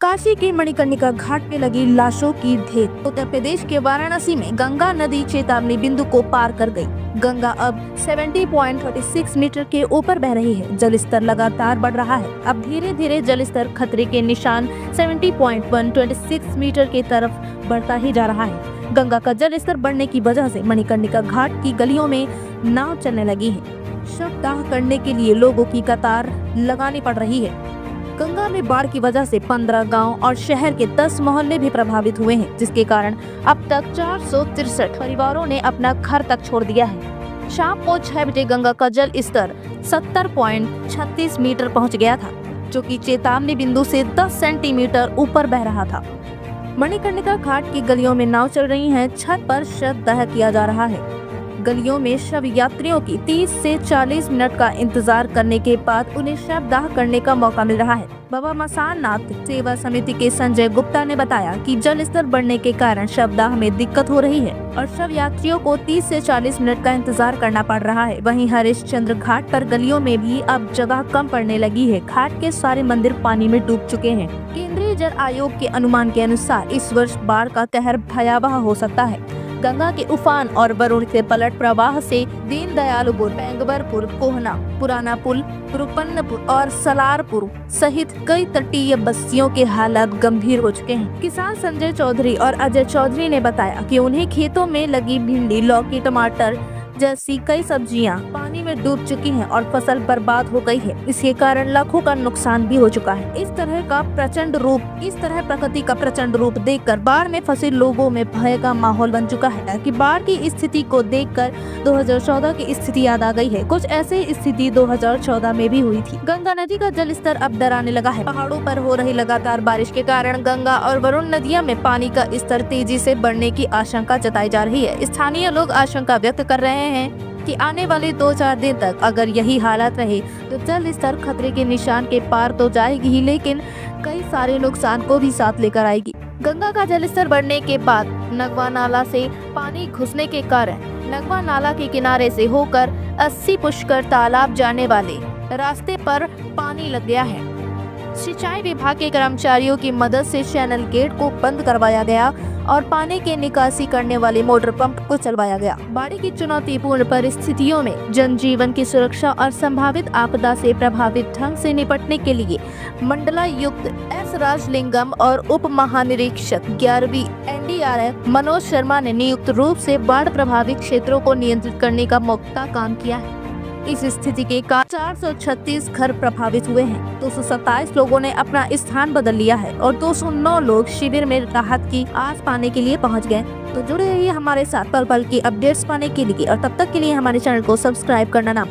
काशी के मणिकर्णिका घाट पे लगी लाशों की ढेर। उत्तर प्रदेश के वाराणसी में गंगा नदी चेतावनी बिंदु को पार कर गई। गंगा अब 70.36 मीटर के ऊपर बह रही है। जल स्तर लगातार बढ़ रहा है। अब धीरे धीरे जल स्तर खतरे के निशान 70.126 मीटर की तरफ बढ़ता ही जा रहा है। गंगा का जल स्तर बढ़ने की वजह से मणिकर्णिका घाट की गलियों में नाव चलने लगी है। शवदाह करने के लिए लोगों की कतार लगानी पड़ रही है। गंगा में बाढ़ की वजह से 15 गांव और शहर के 10 मोहल्ले भी प्रभावित हुए हैं, जिसके कारण अब तक 463 परिवारों ने अपना घर तक छोड़ दिया है। शाम को 6 बजे गंगा का जल स्तर 70.36 मीटर पहुंच गया था, जो कि चेतावनी बिंदु से 10 सेंटीमीटर ऊपर बह रहा था। मणिकर्णिका घाट की गलियों में नाव चल रही हैं। छत पर शवदाह किया जा रहा है। गलियों में शव यात्रियों की 30 से 40 मिनट का इंतजार करने के बाद उन्हें शवदाह करने का मौका मिल रहा है। बाबा मसान नाथ सेवा समिति के संजय गुप्ता ने बताया कि जल स्तर बढ़ने के कारण शवदाह में दिक्कत हो रही है और शव यात्रियों को 30 से 40 मिनट का इंतजार करना पड़ रहा है। वहीं हरिश्चंद्र घाट पर गलियों में भी अब जगह कम पड़ने लगी है। घाट के सारे मंदिर पानी में डूब चुके हैं। केंद्रीय जल आयोग के अनुमान के अनुसार इस वर्ष बाढ़ का कहर भयावह हो सकता है। गंगा के उफान और वरुण के पलट प्रवाह से दीनदयालपुर, पेंगबरपुर, कोहना, पुराना पुल, रुपन्नपुर और सलारपुर सहित कई तटीय बस्तियों के हालात गंभीर हो चुके हैं। किसान संजय चौधरी और अजय चौधरी ने बताया कि उन्हें खेतों में लगी भिंडी, लौकी, टमाटर जैसी कई सब्जियां पानी में डूब चुकी हैं और फसल बर्बाद हो गई है। इसके कारण लाखों का नुकसान भी हो चुका है। इस तरह प्रकृति का प्रचंड रूप देखकर बाढ़ में फंसे लोगों में भय का माहौल बन चुका है कि बाढ़ की स्थिति को देखकर 2014 की स्थिति याद आ गई है। कुछ ऐसी स्थिति 2014 में भी हुई थी। गंगा नदी का जल स्तर अब डराने लगा है। पहाड़ों पर हो रही लगातार बारिश के कारण गंगा और वरुण नदियों में पानी का स्तर तेजी से बढ़ने की आशंका जताई जा रही है। स्थानीय लोग आशंका व्यक्त कर रहे हैं कि आने वाले 2-4 दिन तक अगर यही हालत रहे तो जल स्तर खतरे के निशान के पार तो जाएगी ही, लेकिन कई सारे नुकसान को भी साथ लेकर आएगी। गंगा का जल स्तर बढ़ने के बाद नगवा नाला से पानी घुसने के कारण नगवा नाला के किनारे से होकर 80 पुष्कर तालाब जाने वाले रास्ते पर पानी लग गया है। सिंचाई विभाग के कर्मचारियों की मदद से चैनल गेट को बंद करवाया गया और पानी की निकासी करने वाले मोटर पंप को चलवाया गया। बाढ़ की चुनौतीपूर्ण परिस्थितियों में जनजीवन की सुरक्षा और संभावित आपदा से प्रभावित ढंग से निपटने के लिए मंडलायुक्त एस राजलिंगम और उप महानिरीक्षक 11वीं NDRF मनोज शर्मा ने नियुक्त रूप से बाढ़ प्रभावित क्षेत्रों को नियंत्रित करने का मोटा काम किया है। इस स्थिति के कारण 436 घर प्रभावित हुए हैं। 227 लोगों ने अपना स्थान बदल लिया है और 209 लोग शिविर में राहत की आस पाने के लिए पहुंच गए। तो जुड़े रहिए हमारे साथ पल पल की अपडेट्स पाने के लिए और तब तक के लिए हमारे चैनल को सब्सक्राइब करना ना भूलें।